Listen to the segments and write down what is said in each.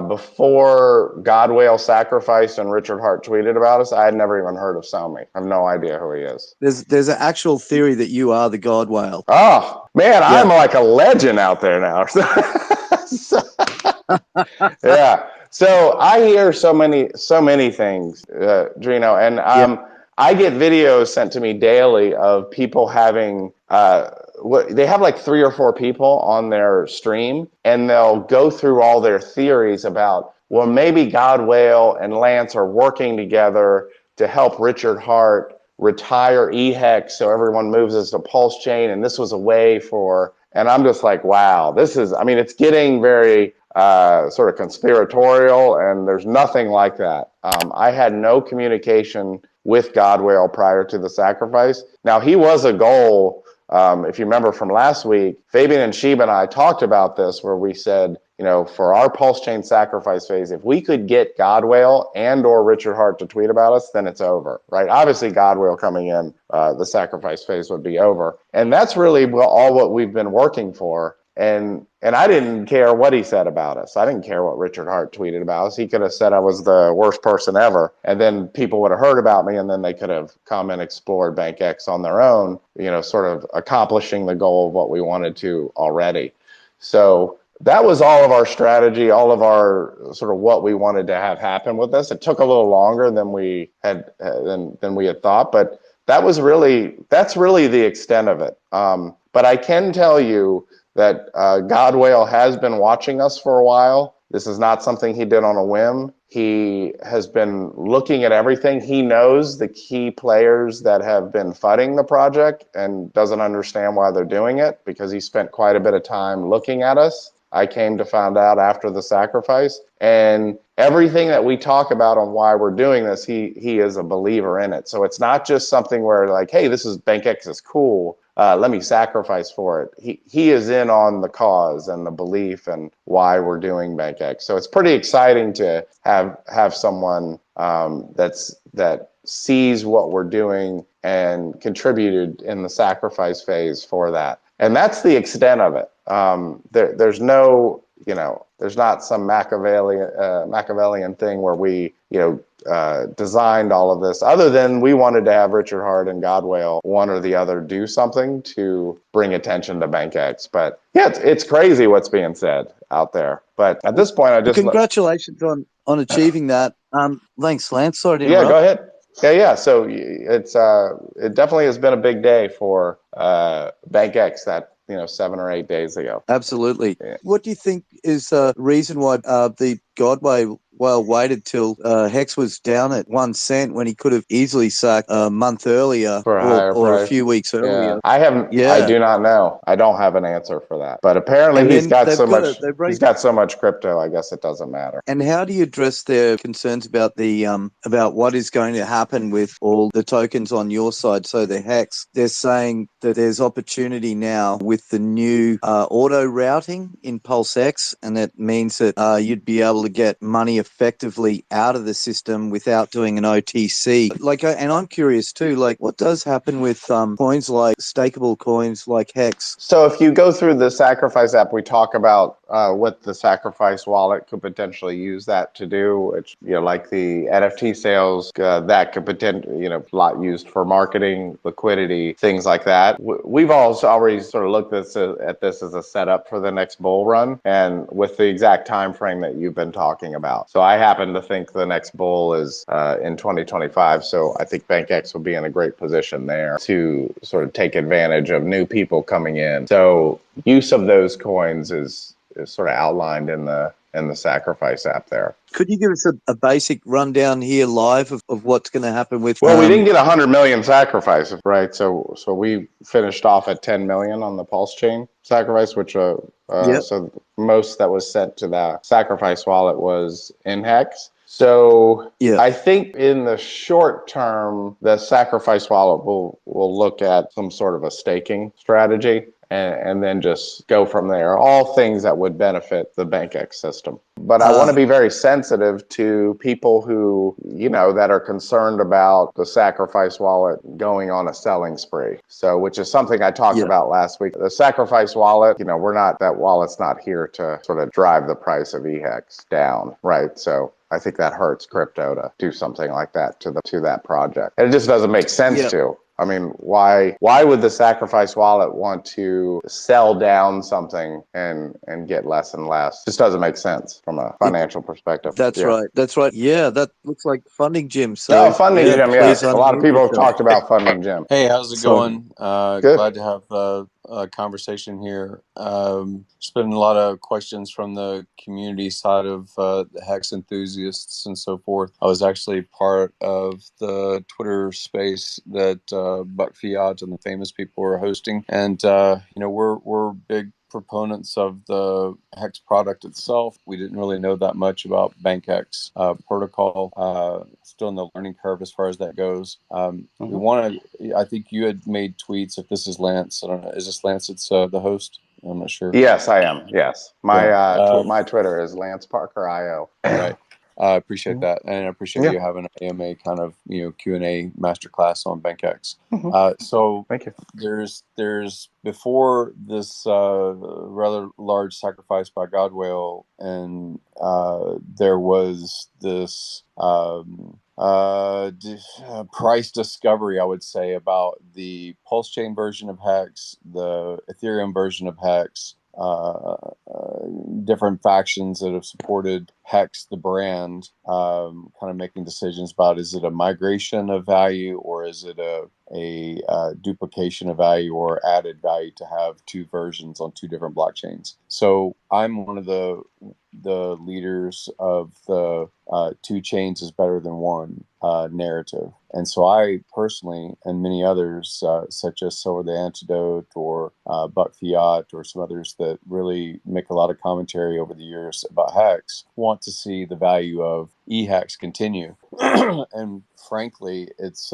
before Godwhale sacrificed and Richard Hart tweeted about us, I had never even heard of Somi. I have no idea who he is. There's an actual theory that you are the Godwhale. Oh, man, yeah. I'm like a legend out there now. Yeah. So I hear so many things, Drino, and I get videos sent to me daily of people having they have like 3 or 4 people on their stream, and they'll go through all their theories about, well, maybe Godwhale and Lance are working together to help Richard Hart retire Ehex so everyone moves us to Pulsechain, and this was a way for, and I'm just like, wow, this is, I mean, it's getting very sort of conspiratorial, and there's nothing like that. I had no communication with Godwhale prior to the sacrifice. Now, he was a goal. If you remember from last week, Fabian and Sheba and I talked about this, where we said, you know, for our Pulsechain sacrifice phase, if we could get Godwhale and or Richard Hart to tweet about us, then it's over, right? Obviously, Godwhale coming in, the sacrifice phase would be over. And that's really all what we've been working for. And I didn't care what he said about us. I didn't care what Richard Hart tweeted about us. He could have said I was the worst person ever, and then people would have heard about me, and then they could have come and explored Bankx on their own, you know, sort of accomplishing the goal of what we wanted to already. So that was all of our strategy, all of our sort of what we wanted to have happen with this. It took a little longer than we had thought, but that's really the extent of it. But I can tell you that Godwhale has been watching us for a while. This is not something he did on a whim. He has been looking at everything. He knows the key players that have been fudding the project and doesn't understand why they're doing it, because he spent quite a bit of time looking at us. I came to find out after the sacrifice, and everything that we talk about on why we're doing this, he is a believer in it. So it's not just something where like, hey, this is Bankx is cool, let me sacrifice for it. He is in on the cause and the belief and why we're doing Bankx. So it's pretty exciting to have someone that sees what we're doing and contributed in the sacrifice phase for that. And that's the extent of it. There's no, you know, there's not some Machiavellian thing where we, you know, designed all of this, other than we wanted to have Richard Hart and Godwhale, one or the other, do something to bring attention to Bankx. But yeah, it's crazy what's being said out there. But at this point, I just congratulations on achieving that. Thanks, Lance. Sorry to interrupt. Yeah, go ahead. Yeah. So it definitely has been a big day for Bankx that, you know, 7 or 8 days ago. Absolutely. Yeah. What do you think is the reason why the Godwhale waited till Hex was down at 1 cent when he could have easily sacked a month earlier or a few weeks earlier? Yeah. I do not know. I don't have an answer for that. But apparently he's got so much crypto, I guess it doesn't matter. And how do you address their concerns about the about what is going to happen with all the tokens on your side? So the Hex, they're saying that there's opportunity now with the new auto routing in Pulsex, and that means that you'd be able to get money effectively out of the system without doing an OTC. And I'm curious too, like, what does happen with coins like stakeable coins like Hex? So if you go through the Sacrifice app, we talk about what the Sacrifice wallet could potentially use that to do. Which, you know, like the NFT sales, that could potentially, you know, a lot used for marketing, liquidity, things like that. We've also already sort of looked at this as a setup for the next bull run, and with the exact time frame that you've been talking about. So I happen to think the next bull is in 2025. So I think Bankx will be in a great position there to sort of take advantage of new people coming in. So use of those coins is sort of outlined in the Sacrifice app there. Could you give us a basic rundown here live of what's going to happen with? Well, we didn't get 100 million sacrifices, right? So we finished off at 10 million on the Pulsechain sacrifice, which so most that was sent to that sacrifice wallet was in Hex. So I think in the short term, the sacrifice wallet will look at some sort of a staking strategy. and then just go from there. All things that would benefit the Bankx system. But I want to be very sensitive to people who, that are concerned about the Sacrafice wallet going on a selling spree. So, which is something I talked about last week. The Sacrafice wallet, that wallet's not here to sort of drive the price of Ehex down, right? So I think that hurts crypto to do something like that to that project. And it just doesn't make sense to. I mean, why would the Sacrafice wallet want to sell down something and get less and less? Just doesn't make sense from a financial perspective. That's right. That's right. Yeah, that looks like Funding Jim. So So Funding Jim, please yes. A lot of unmute people have yourself. talked about Funding Jim. Hey, how's it going? Good. Glad to have a conversation here. There's been a lot of questions from the community side of the Hex enthusiasts and so forth. I was actually part of the Twitter space that Buck Fiat and the famous people were hosting, and we're big proponents of the Hex product itself. We didn't really know that much about Bankx protocol. Still in the learning curve as far as that goes. We want to. I think you had made tweets. If this is Lance, I don't know. Is this Lance? It's the host. I'm not sure. Yes, I am. Yes, my Twitter is Lance Parker IO. Right. I appreciate that, and I appreciate you having an AMA kind of Q&A masterclass on Bankx. So thank you. There's before this rather large sacrifice by Godwhale, and there was this price discovery, I would say, about the Pulsechain version of Hex, the Ethereum version of Hex. Different factions that have supported Hex, the brand, kind of making decisions about, is it a migration of value, or is it a duplication of value or added value to have two versions on two different blockchains. So I'm one of the leaders of the two chains is better than one narrative. And so I personally, and many others, such as So Are the Antidote or Buck Fiat or some others that really make a lot of commentary over the years about Hex, want to see the value of Ehex continue. And frankly, it's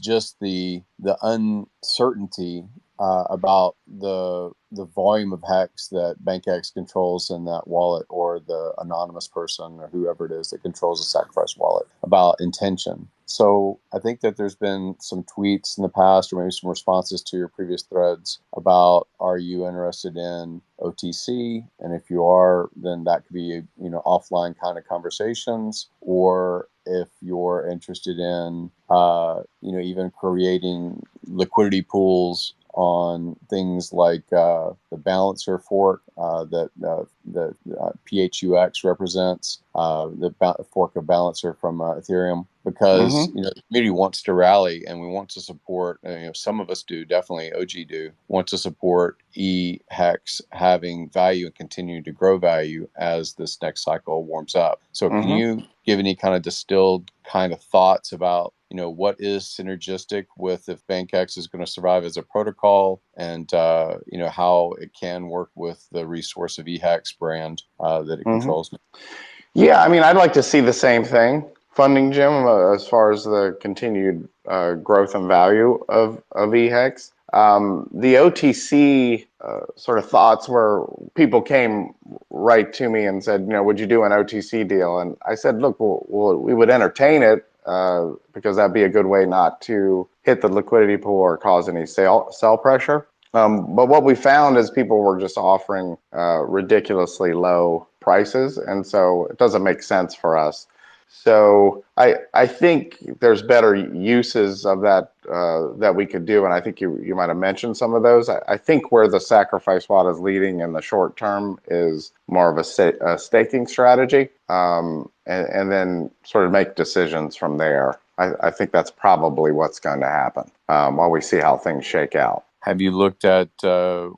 just the uncertainty about the volume of Hex that Bankx controls in that wallet, or the anonymous person or whoever it is that controls the Sacrifice wallet, about intention. So I think that there's been some tweets in the past, or maybe some responses to your previous threads about, are you interested in OTC? And if you are, then that could be offline kind of conversations. Or if you're interested in even creating liquidity pools on things like the balancer fork that PHUX represents, the fork of balancer from Ethereum, because the community wants to rally, and we want to support. Some of us do, definitely OG do, want to support Ehex having value and continue to grow value as this next cycle warms up. So can you give any kind of distilled kind of thoughts about what is synergistic with, if Bankx is going to survive as a protocol, and how it can work with the resource of Ehex brand that it controls? Yeah, I mean, I'd like to see the same thing, Funding Jim, as far as the continued growth and value of Ehex. The OTC sort of thoughts were, people came right to me and said, would you do an OTC deal? And I said, look, we would entertain it, because that'd be a good way not to hit the liquidity pool or cause any sell pressure. But what we found is people were just offering ridiculously low prices, and so it doesn't make sense for us. So I think there's better uses of that that we could do, and I think you might have mentioned some of those. I think where the Sacrifice wallet is leading in the short term is more of a staking strategy, and then sort of make decisions from there. I think that's probably what's going to happen while we see how things shake out. Have you looked at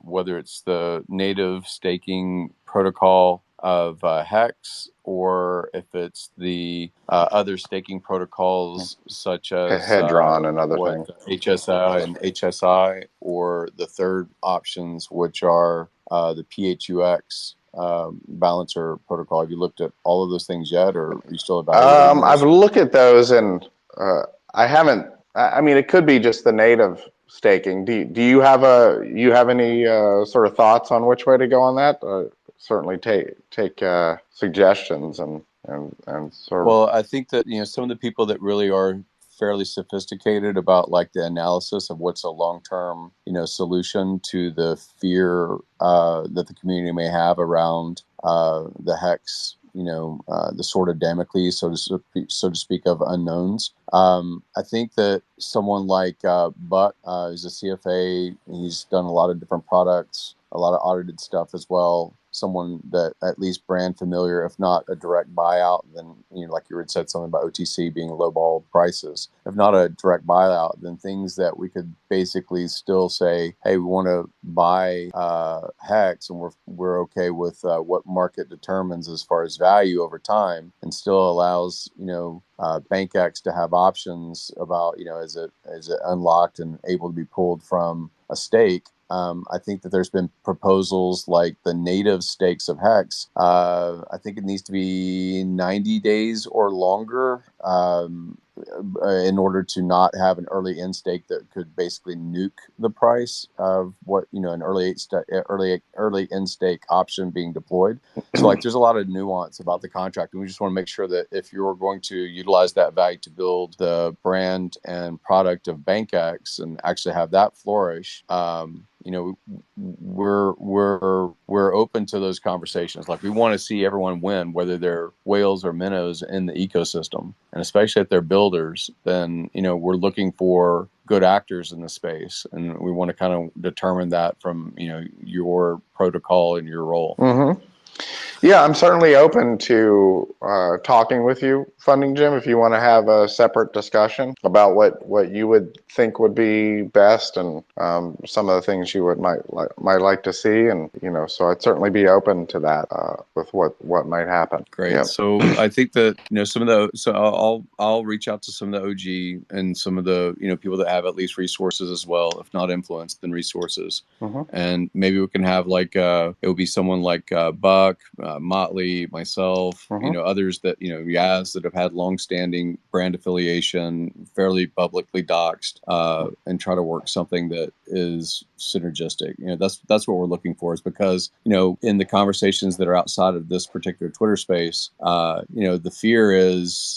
whether it's the native staking protocol of Hex, or if it's the other staking protocols such as hedron and other things, HSI and HSI, or the third options, which are the PHUX balancer protocol? Have you looked at all of those things yet, or are you still evaluating those? I've looked at those, and I haven't. I mean, it could be just the native staking. Do you have any sort of thoughts on which way to go on that? Certainly take suggestions and sort of. Well, I think that some of the people that really are fairly sophisticated about like the analysis of what's a long-term solution to the fear that the community may have around the hex, the sword of Damocles, so to speak, of unknowns. I think that someone like Buck is a CFA. He's done a lot of different products, a lot of audited stuff as well. Someone that at least brand familiar, if not a direct buyout, then like you had said something about OTC being lowball prices. If not a direct buyout, then things that we could basically still say, hey, we want to buy Hex, and we're okay with what market determines as far as value over time, and still allows Bankx to have options about is it unlocked and able to be pulled from a stake. I think that there's been proposals like the native stakes of Hex. I think it needs to be 90 days or longer in order to not have an early in stake that could basically nuke the price of what an early in stake option being deployed. So like there's a lot of nuance about the contract, and we just want to make sure that if you're going to utilize that value to build the brand and product of Bankx and actually have that flourish, we're open to those conversations. Like we want to see everyone win, whether they're whales or minnows in the ecosystem, and especially if they're builders, then we're looking for good actors in the space, and we want to kind of determine that from your protocol and your role. Mm-hmm. Yeah, I'm certainly open to talking with you, Funding Jim, if you want to have a separate discussion about what you would think would be best, and some of the things you might like to see, and so I'd certainly be open to that with what might happen. Great. Yep. So I think that some of the I'll reach out to some of the OG and some of the people that have at least resources as well, if not influence, then resources, and maybe we can have like it would be someone like Buck. Motley, myself, others that Yaz that have had long-standing brand affiliation, fairly publicly doxed, and try to work something that is synergistic. That's what we're looking for, is because in the conversations that are outside of this particular Twitter space, the fear is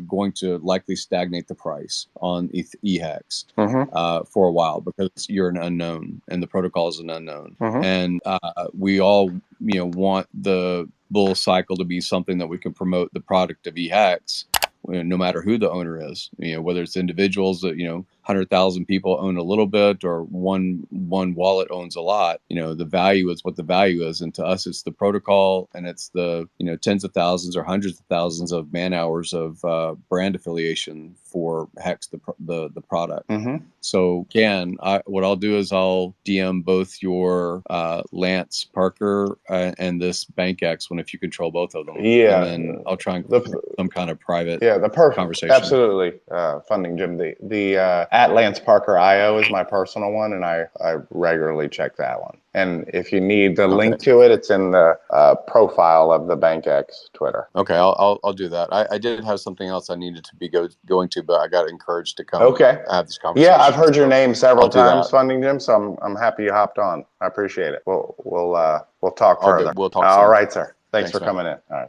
going to likely stagnate the price on Ehex for a while, because you're an unknown and the protocol is an unknown, and we all want the bull cycle to be something that we can promote the product of Ehex, no matter who the owner is, whether it's individuals that 100,000 people own a little bit, or one wallet owns a lot. The value is what the value is, and to us it's the protocol, and it's the tens of thousands or hundreds of thousands of man hours of brand affiliation for Hex, the product. So again, what I'll do is I'll DM both your Lance Parker and this Bankx one, if you control both of them. Yeah, and then I'll try and some kind of private conversation. Absolutely, Funding Jim. The at Lance Parker IO is my personal one, and I regularly check that one. And if you need the link to it, it's in the profile of the Bankx Twitter. Okay, I'll do that. I did have something else I needed to be going to, but I got encouraged to come. Have this conversation. Yeah, I've heard your name several times, Funding Jim. So I'm happy you hopped on. I appreciate it. We'll talk further. We'll talk. All soon. right, sir. Thanks for coming in. All right.